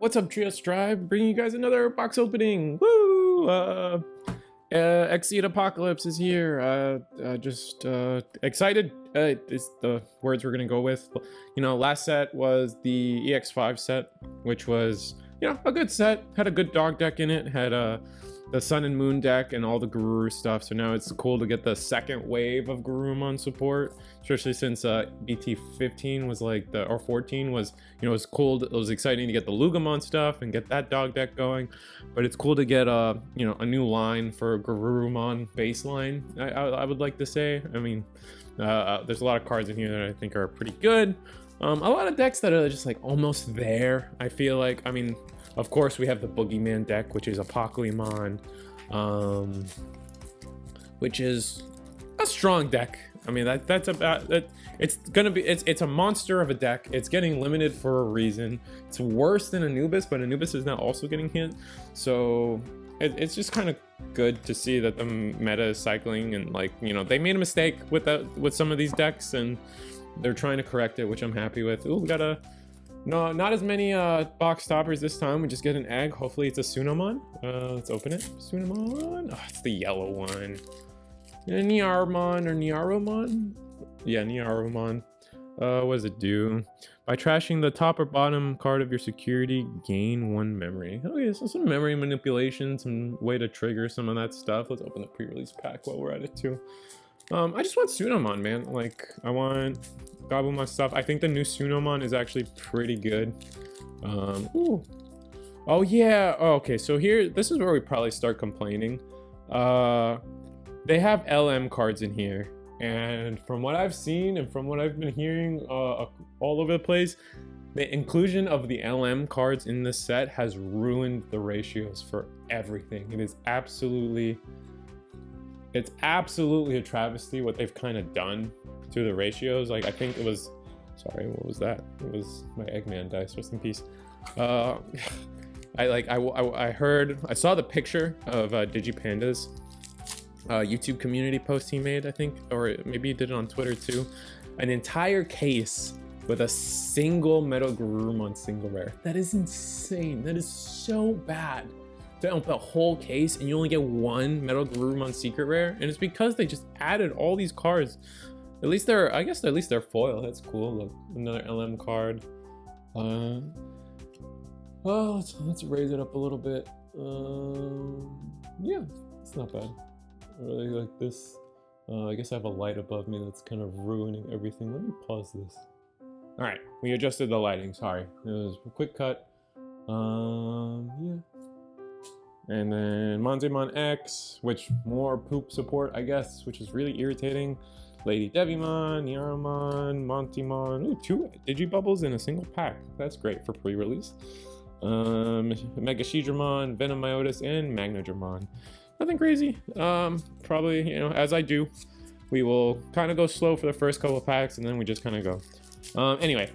What's up, Trios Tribe? Bringing you guys another box opening. Woo! Exceed Apocalypse is here. Just excited. Is the words we're gonna go with. You know, last set was the EX5 set, which was, you know, a good set. Had a good dog deck in it. Had the Sun and Moon deck and all the Guru stuff. So now it's cool to get the second wave of Gurumon support, especially since BT15 was like or 14 was, you know, it was cool. It was exciting to get the Lugamon stuff and get that dog deck going. But it's cool to get you know, a new line for Gurumon baseline. I would like to say. I mean, there's a lot of cards in here that I think are pretty good. A lot of decks that are just like almost there. I feel like, I mean, of course, we have the Boogeyman deck, which is Apocalypse, which is a strong deck. I mean, that's about that. It's gonna be, it's a monster of a deck. It's getting limited for a reason. It's worse than Anubis, but Anubis is now also getting hit. So it's just kind of good to see that the meta is cycling, and like, you know, they made a mistake with some of these decks, and they're trying to correct it, which I'm happy with. Ooh, we got a. No, not as many box toppers this time. We just get an egg. Hopefully it's a Sunamon. Let's open it. Sunamon. Oh, it's the yellow one. Niarumon or Niarumon? Yeah, Niarumon. What does it do? By trashing the top or bottom card of your security, gain 1 memory. Okay, so some memory manipulation, some way to trigger some of that stuff. Let's open the pre-release pack while we're at it too. I just want Sunamon, man. Like, I want Gabumon stuff. I think the new Sunamon is actually pretty good. Ooh. Oh, yeah. Oh, okay, so here, this is where we probably start complaining. They have LM cards in here. And from what I've seen and from what I've been hearing all over the place, the inclusion of the LM cards in this set has ruined the ratios for everything. It is absolutely... It's absolutely a travesty what they've kind of done to the ratios. Like, I think it was, sorry, what was that? It was my Eggman dice, rest in peace. I saw the picture of Digipanda's YouTube community post he made, I think, or maybe he did it on Twitter too. An entire case with a single Metal Gurumon single rare. That is insane. That is so bad. To open the whole case and you only get 1 Metal Gurumon secret rare, and it's because they just added all these cards. At least they're, I guess at least they're foil. That's cool. Look, another LM card. Oh, let's raise it up a little bit. Yeah, it's not bad. I really like this. I guess I have a light above me that's kind of ruining everything. Let me pause this. All right, we adjusted the lighting. Sorry, it was a quick cut. Yeah. And then Monzemon X, which more poop support, I guess, which is really irritating. Lady Devimon, Niarumon, Montemon. Ooh, 2 Digibubbles in a single pack. That's great for pre-release. Megashidramon, Venomiotis, and Magnadramon. Nothing crazy. Probably, you know, as I do, we will kind of go slow for the first couple of packs, and then we just kind of go. Anyway,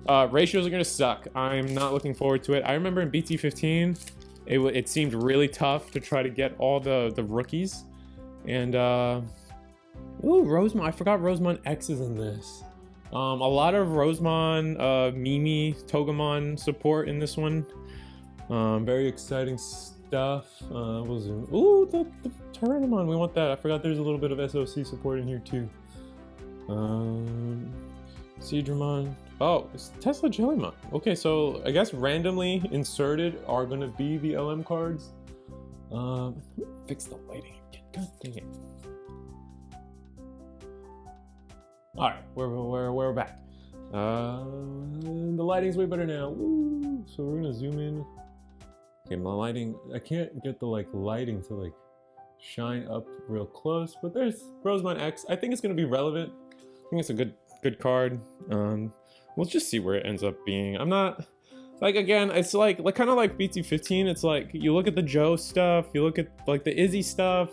ratios are going to suck. I'm not looking forward to it. I remember in BT15, it seemed really tough to try to get all the rookies. And ooh, Rosemon. I forgot Rosemon X is in this. A lot of Rosemon, Mimi, Togemon support in this one. Very exciting stuff. Ooh, the Tyrannomon. We want that. I forgot there's a little bit of SOC support in here too. Seadramon. Oh, it's Tesla Jellymon. Okay, so I guess randomly inserted are gonna be the LM cards. Fix the lighting again. God dang it. All right, we're back. The lighting's way better now. Ooh, so we're gonna zoom in. Okay, my lighting. I can't get the lighting to shine up real close, but there's Rosemon X. I think it's gonna be relevant. I think it's a good card. We'll just see where it ends up being. I'm not, like, again, it's like kind of like BT15. It's like, you look at the Joe stuff, you look at like the Izzy stuff.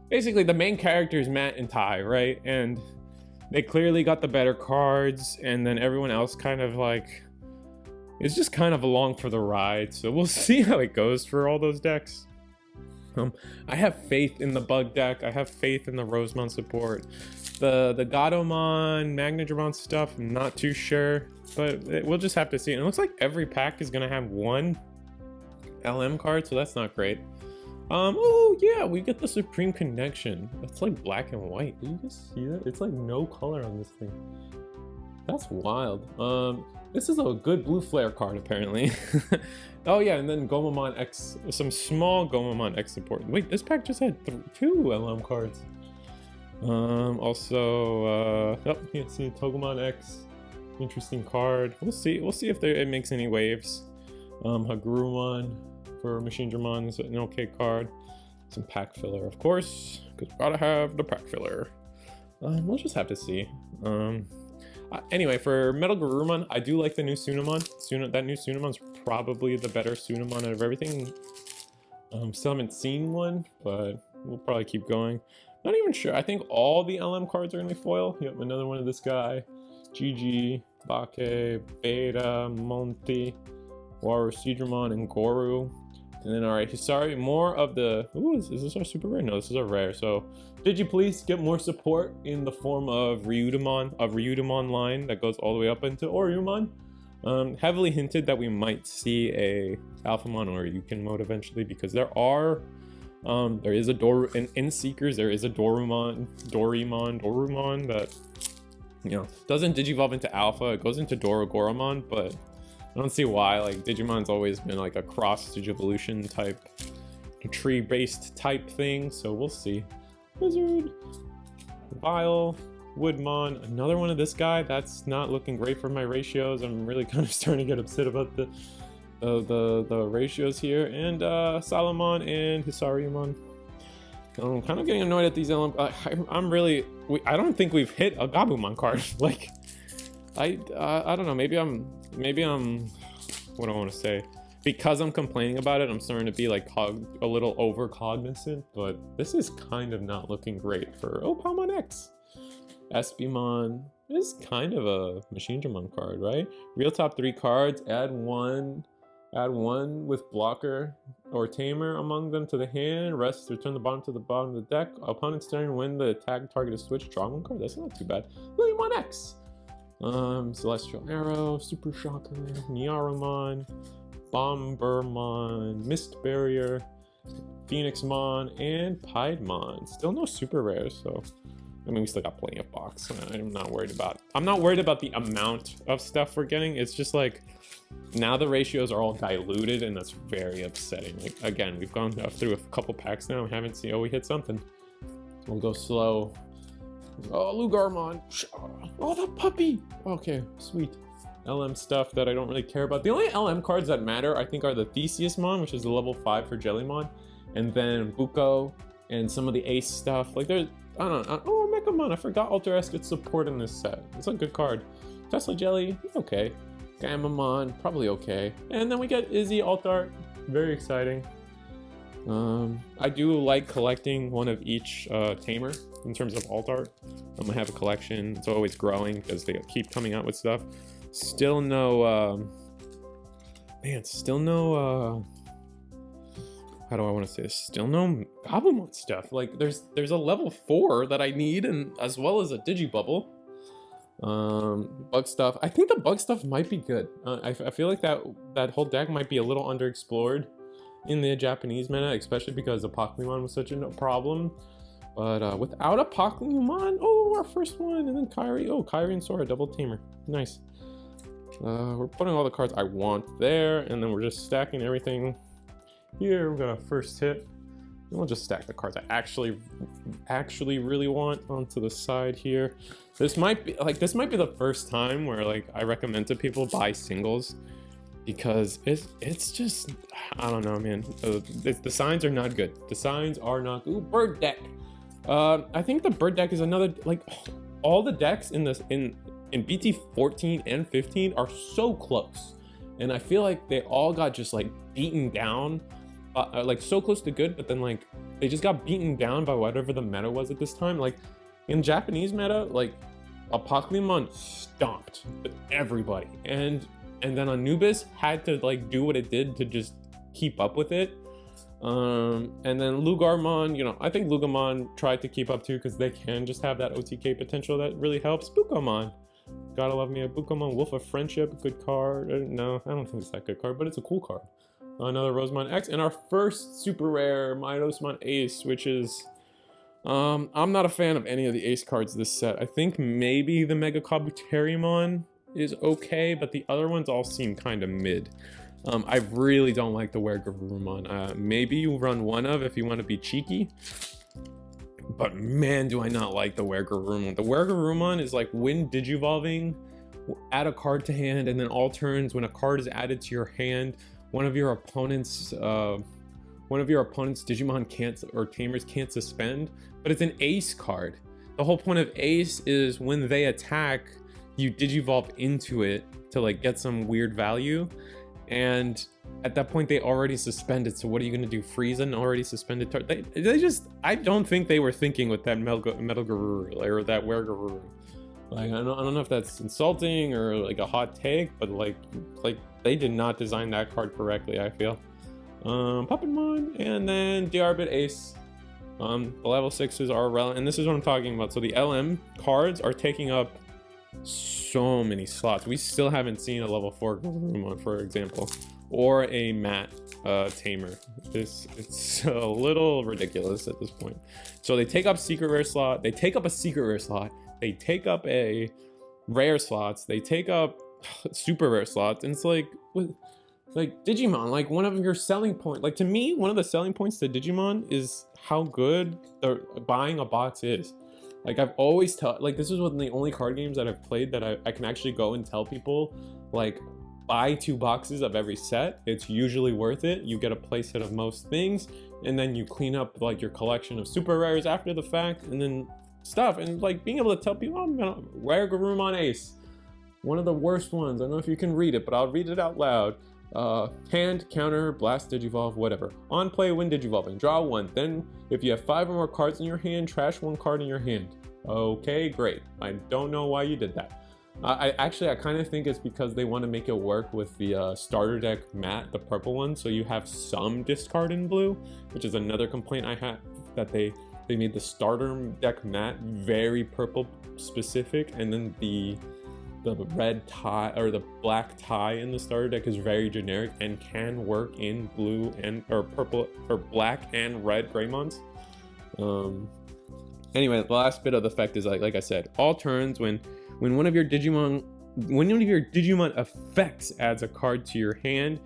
Basically, the main character is Matt and Ty, right? And they clearly got the better cards, and then everyone else kind of like, it's just kind of along for the ride. So we'll see how it goes for all those decks. I have faith in the bug deck. I have faith in the Rosemon support. The Gatomon, Magnadramon stuff, I'm not too sure, but we'll just have to see. And it looks like every pack is gonna have one LM card, so that's not great. Oh yeah, we get the Supreme Connection. It's like black and white. Do you guys see that? It's like no color on this thing. That's wild. This is a good blue flare card apparently. Oh yeah, and then Gomamon X, some small Gomamon X support. Wait, this pack just had 2 LM cards. Also, oh, you can see Togemon X, interesting card. We'll see if it makes any waves. Hagurumon for Machinedramon is an okay card. Some pack filler, of course, because we gotta have the pack filler. We'll just have to see. Anyway, for Metal Garurumon, I do like the new Sunamon. That new Sunamon's probably the better Sunamon out of everything. Still haven't seen one, but we'll probably keep going. Not even sure. I think all the LM cards are gonna be foil. Yep, another one of this guy. GG, Bake, Beta, Monty, Waru, Seedramon, and Goru. And then, alright, Hisari, more of the... Ooh, is this our super rare? No, this is our rare. So, please get more support in the form of Ryudamon line that goes all the way up into Oriumon. Heavily hinted that we might see a Alphamon or Ryukin mode eventually, because there is a in Seekers, there is a Doruman that, you know, doesn't digivolve into Alpha. It goes into Dorogoromon, but I don't see why. Like, Digimon's always been like a cross Digivolution type, tree-based type thing, so we'll see. Wizard, Vile, Woodmon, another one of this guy. That's not looking great for my ratios. I'm really kind of starting to get upset about the ratios here. And Salamon and Hisariumon. I'm kind of getting annoyed at these LM. I don't think we've hit a Gabumon card. Like, I don't know. Maybe I'm. What do I want to say? Because I'm complaining about it, I'm starting to be like a little over cognizant. But this is kind of not looking great for Palmon X. Espimon is kind of a Machinedramon card, right? Real top 3 cards. Add one with blocker or tamer among them to the hand. Rest, return the bottom to the bottom of the deck. Opponent's turn, when the attack target is switched, draw 1 card. That's not too bad. Lilymon X. Celestial Arrow, Super Shocker, Nyaromon, Bombermon, Mist Barrier, Phoenixmon, and Piedmon. Still no super rares, so I mean, we still got plenty of box. I'm not worried about the amount of stuff we're getting. It's just like, now the ratios are all diluted, and that's very upsetting. Like, again, we've gone through a couple packs now and haven't seen, oh, we hit something. We'll go slow. Oh, Lugarmon. Oh, the puppy. Okay, sweet. LM stuff that I don't really care about. The only LM cards that matter, I think, are the Theseusmon, which is the level 5 for Jellymon, and then Buko, and some of the Ace stuff. Like, there's, I don't know. Oh, Mechamon. I forgot Alter S gets support in this set. It's a good card. Tesla Jelly, okay. Gamamon, probably okay. And then we get Izzy Altart. Very exciting. I do like collecting one of each tamer in terms of Altart. I'm gonna have a collection. It's always growing because they keep coming out with stuff. Still no, still no, how do I want to say this? Still no Gabumon stuff. Like, there's a level 4 that I need, and as well as a Digibubble. Bug stuff. I think the bug stuff might be good. I feel like that whole deck might be a little underexplored in the Japanese meta, especially because Apocalypse was such a problem. But without Apocalypse, oh, our first one, and then Kyrie. Oh, Kyrie and Sora, double tamer. Nice. We're putting all the cards I want there, and then we're just stacking everything here. We're gonna first hit, and we'll just stack the cards I actually really want onto the side here. This might be the first time where, like, I recommend to people buy singles, because it's just, I don't know, man. The signs are not good. The signs are not good. Ooh, bird deck. I think the bird deck is another, like, all the decks in BT14 and 15 are so close, and I feel like they all got just like beaten down, like so close to good, but then like they just got beaten down by whatever the meta was at this time. Like in Japanese meta, like Apocalypse stomped everybody, and then Anubis had to like do what it did to just keep up with it. And then Lugarmon, you know, I think Lugamon tried to keep up too because they can just have that OTK potential that really helps. Bukomon, gotta love me a Bukomon. Wolf of Friendship, good card. No, I don't think it's that good card, but it's a cool card. Another Rosemon X, and our first super rare Midosmon Ace, which is I'm not a fan of any of the Ace cards this set. I think maybe the Mega Kabuterimon is okay, but the other ones all seem kind of mid. I really don't like the Weregarurumon. Maybe you run one of if you want to be cheeky, but man, do I not like the Weregarurumon. The Weregarurumon is like when Digivolving, add a card to hand, and then all turns when a card is added to your hand, one of your opponent's Digimon can't, or Tamers can't suspend, but it's an Ace card. The whole point of Ace is when they attack, you Digivolve into it to like get some weird value, and at that point they already suspended, so what are you gonna do, freeze an already suspended target? They just, I don't think they were thinking with that Metal Garuru, or that Weregaruru. Like, I don't know if that's insulting or like a hot take, but like they did not design that card correctly, I feel. Puppetmon, and then Diarbit Ace. The level 6s are relevant, and this is what I'm talking about. So the LM cards are taking up so many slots. We still haven't seen a level 4 Garurumon, for example, or a Matt Tamer. It's a little ridiculous at this point. So they take up secret rare slot, they take up a secret rare slot, they take up a rare slots, they take up super rare slots, and it's like Digimon, like one of your selling points, like to me, one of the selling points to Digimon is how good buying a box is. Like I've always like this is one of the only card games that I've played that I can actually go and tell people, like, buy 2 boxes of every set. It's usually worth it. You get a playset of most things, and then you clean up like your collection of super rares after the fact, and then stuff, and like being able to tell people, oh, I'm gonna Weregarurumon Ace, one of the worst ones. I don't know if you can read it, but I'll read it out loud. Hand, counter, blast, digivolve, whatever. On play, when digivolving, draw 1. Then, if you have 5 or more cards in your hand, trash 1 card in your hand. Okay, great. I don't know why you did that. I kind of think it's because they want to make it work with the starter deck matte, the purple one, so you have some discard in blue, which is another complaint I had, that they made the starter deck matte very purple specific, and then the red tie or the black tie in the starter deck is very generic and can work in blue and or purple or black and red Greymons. Anyway, the last bit of the effect is like I said, all turns when one of your Digimon effects adds a card to your hand,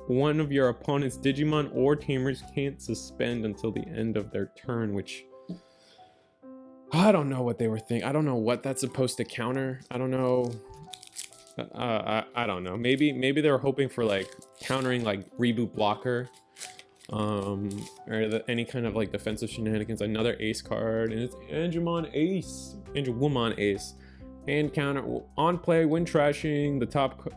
one of your opponent's Digimon or Tamers can't suspend until the end of their turn, which I don't know what they were thinking. I don't know what that's supposed to counter. I don't know. I don't know. Maybe they were hoping for like countering like reboot blocker, or any kind of like defensive shenanigans. Another Ace card, and it's Angewomon Ace. Hand counter on play when trashing the top.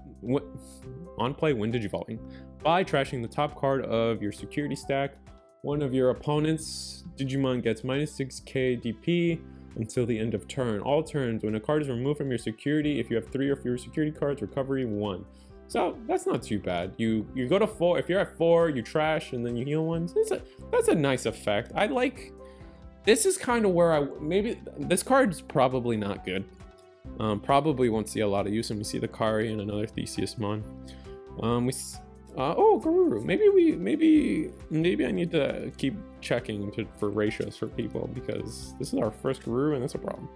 On play when digivolving, by trashing the top card of your security stack. One of your opponent's Digimon gets -6k DP until the end of turn. All turns, when a card is removed from your security, if you have 3 or fewer security cards, recovery 1. So that's not too bad. You go to 4. If you're at 4, you trash and then you heal 1. That's a nice effect. I like. This is kind of where maybe this card's probably not good. Probably won't see a lot of use, and we see the Kari and another Theseusmon. Oh, Garuru. Maybe I need to keep checking for ratios for people, because this is our first Garuru and that's a problem.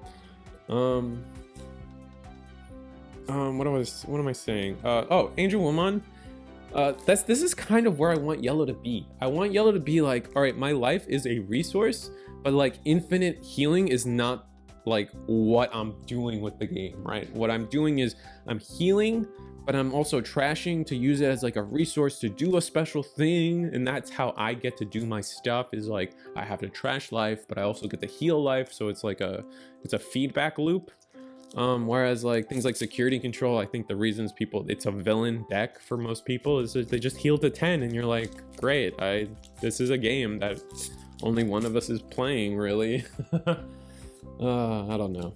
What am I saying? Oh, Angewomon. This is kind of where I want Yellow to be. I want Yellow to be like, all right, my life is a resource, but like infinite healing is not like what I'm doing with the game, right? What I'm doing is I'm healing, but I'm also trashing to use it as like a resource to do a special thing, and that's how I get to do my stuff, is like I have to trash life, but I also get to heal life, so it's like it's a feedback loop. Whereas like things like security control, I think the reasons it's a villain deck for most people is that they just heal to 10 and you're like, great, this is a game that only one of us is playing, really. I don't know.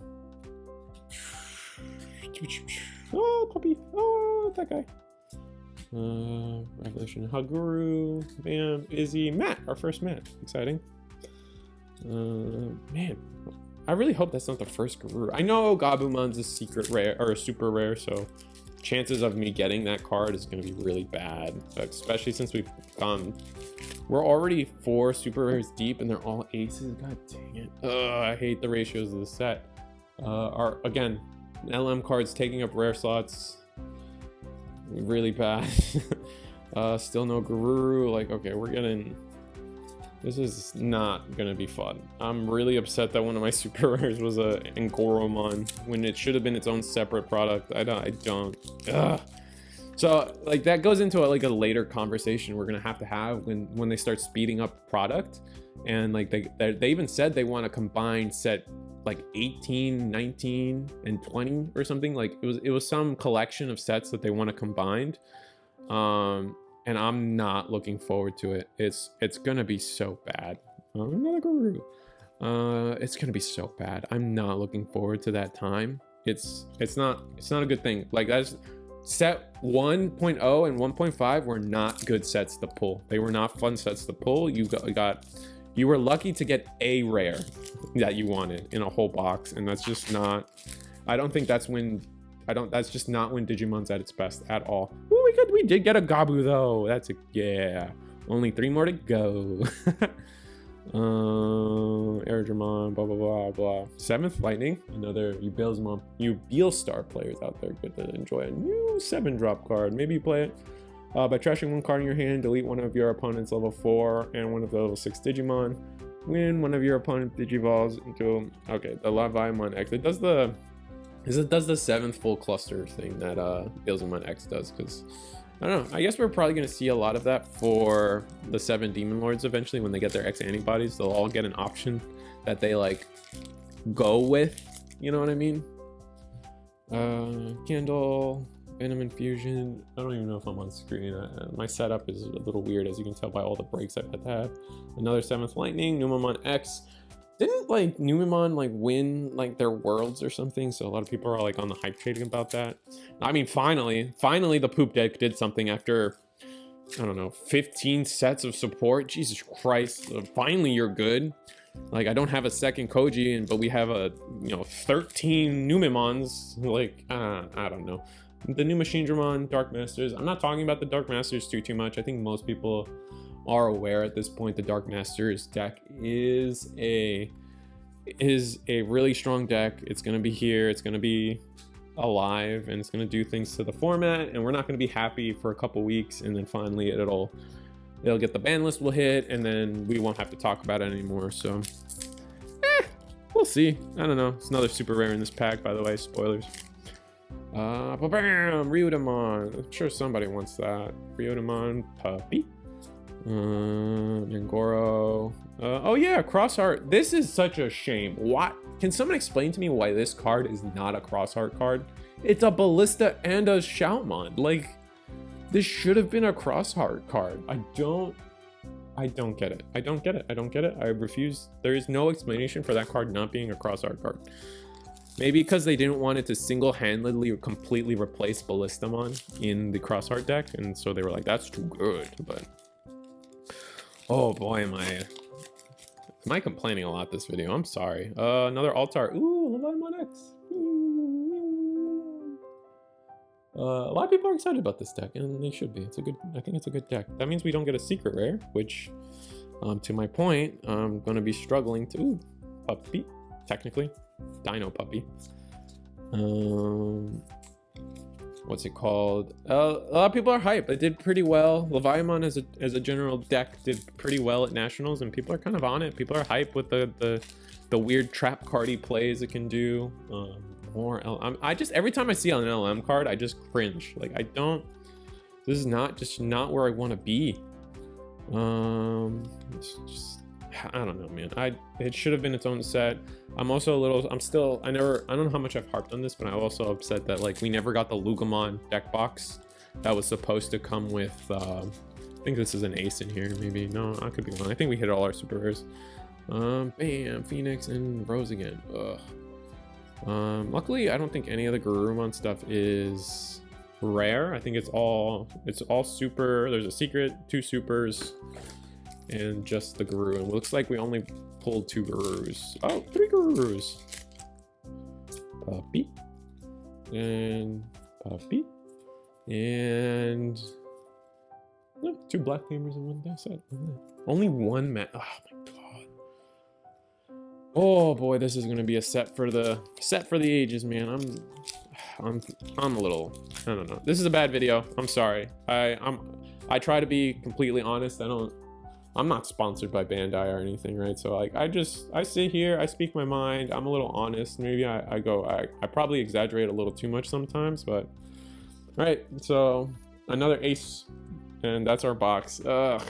Oh, puppy. Oh, that guy. Revolution Haguru, Bam, Izzy, Matt, our first Matt. Exciting. Man, I really hope that's not the first Guru. I know Gabumon's a secret rare or a super rare, so chances of me getting that card is going to be really bad, especially since we're already 4 super rares deep and they're all aces. God dang it. I hate the ratios of the set. Again, LM cards taking up rare slots. Really bad. Still no Guru. Like, okay, this is not gonna be fun. I'm really upset that one of my super rares was a Ngoromon when it should have been its own separate product. I don't. Ugh. So like that goes into a later conversation we're gonna have when they start speeding up product, and like they even said they want to combine set like 18, 19, and 20 or something. Like it was some collection of sets that they want to combine. And I'm not looking forward to it. It's gonna be so bad. Another Guru. It's gonna be so bad. I'm not looking forward to that time. It's not a good thing. Like that's set 1.0 and 1.5 were not good sets to pull. They were not fun sets to pull. You were lucky to get a rare that you wanted in a whole box, and that's just not. I don't think that's when. That's just not when Digimon's at its best at all. Ooh, we did get a Gabu though. Yeah. Only 3 more to go. Airdramon, blah blah blah blah. 7th Lightning. Another you Beelstar players out there get to enjoy a new 7-drop card. Maybe you play it by trashing 1 card in your hand. Delete one of your opponent's level 4 and one of the level 6 Digimon. Win one of your opponent's Digivolves into the Leviamon X. It does the 7th full cluster thing that Beelzemon X does, because I don't know. I guess we're probably going to see a lot of that for the 7 Demon Lords eventually. When they get their X antibodies, they'll all get an option that they like go with. You know what I mean? Candle, Venom Infusion. I don't even know if I'm on screen. My setup is a little weird, as you can tell by all the breaks I've had to have. Another 7th Lightning, Numemon X. Didn't like Numemon like win like their worlds or something? So a lot of people are like on the hype trading about that. I mean, finally the poop deck did something after, I don't know, 15 sets of support. Jesus Christ! Finally, you're good. Like I don't have a second Koji, but we have 13 Numemons. Like I don't know. The new Machine Dramon, Dark Masters. I'm not talking about the Dark Masters too much. I think most people are aware at this point the Dark Masters deck is a really strong deck. It's going to be here, it's going to be alive, and it's going to do things to the format, and we're not going to be happy for a couple weeks, and then finally it'll get the ban list will hit, and then we won't have to talk about it anymore. So we'll see. I don't know. It's another super rare in this pack, by the way. Spoilers. Bam! Ryudamon. I'm sure somebody wants that. Ryudamon puppy. Mangoro. Oh yeah, Crossheart. This is such a shame. What? Can someone explain to me why this card is not a Crossheart card? It's a Ballista and a Shoutmon. Like, this should have been a Crossheart card. I don't get it. I don't get it. I refuse. There is no explanation for that card not being a Crossheart card. Maybe because they didn't want it to single-handedly or completely replace Ballistamon in the Crossheart deck, and so they were like, that's too good. But oh boy, am I complaining a lot this video? I'm sorry. Another Altar. Ooh, Leviamon X. A lot of people are excited about this deck, and they should be. I think it's a good deck. That means we don't get a secret rare, which, to my point, I'm gonna be struggling to. Ooh, puppy, technically, Dino puppy. What's it called? A lot of people are hyped. It did pretty well. Leviamon as a general deck did pretty well at Nationals, and people are kind of on it. People are hyped with the weird trap cardy plays it can do. I just, every time I see an LM card, I just cringe. Like, this is not where I want to be. It's just, I don't know, man. It should have been its own set. I'm also a little, I don't know how much I've harped on this, but I'm also upset that like we never got the Lugamon deck box that was supposed to come with, I think this is an ace in here, maybe. No, I could be wrong. I think we hit all our super rares. Bam, Phoenix and Rose again. Ugh. Luckily, I don't think any of the Garurumon stuff is rare. I think it's all super. There's a secret, 2 supers, and just the guru. It looks like we only pulled 2 gurus. Oh, 3 gurus. Puppy. And puppy. And 2 black gamers in 1 day set. Only 1 man. Oh my god. Oh boy, this is gonna be a set for the ages, man. I'm a little, I don't know. This is a bad video. I'm sorry. I try to be completely honest. I'm not sponsored by Bandai or anything, right? So like I sit here, I speak my mind. I'm a little honest. Maybe I probably exaggerate a little too much sometimes, but all right. So another ace, and that's our box. Ugh.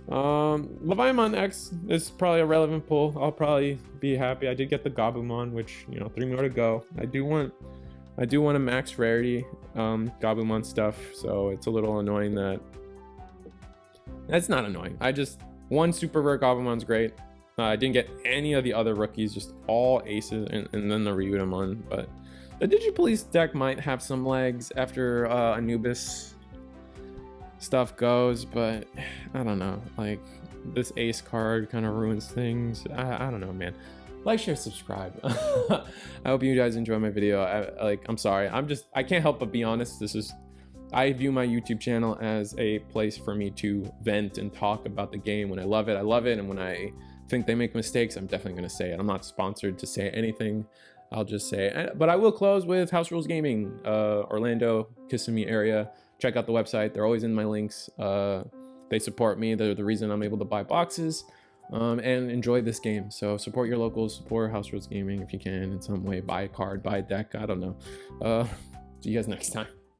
Leviamon X is probably a relevant pull. I'll probably be happy. I did get the Gabumon, which, you know, 3 more to go. I do want a max rarity Gabumon stuff, so it's a little annoying that that's not annoying. I just 1 super rare Gabumon's great. I didn't get any of the other rookies, just all aces, and then the Ryudomon. But the Digipolice deck might have some legs after Anubis stuff goes, but I don't know, like this ace card kind of ruins things. I don't know, man. Like, share, subscribe. I hope you guys enjoy my video. I'm sorry, I can't help but be honest. I view my YouTube channel as a place for me to vent and talk about the game. When I love it, and when I think they make mistakes, I'm definitely going to say it. I'm not sponsored to say anything. I'll just say it. But I will close with House Rules Gaming, Orlando, Kissimmee area. Check out the website. They're always in my links. They support me. They're the reason I'm able to buy boxes and enjoy this game. So support your locals, support House Rules Gaming if you can in some way. Buy a card, buy a deck. I don't know. See you guys next time.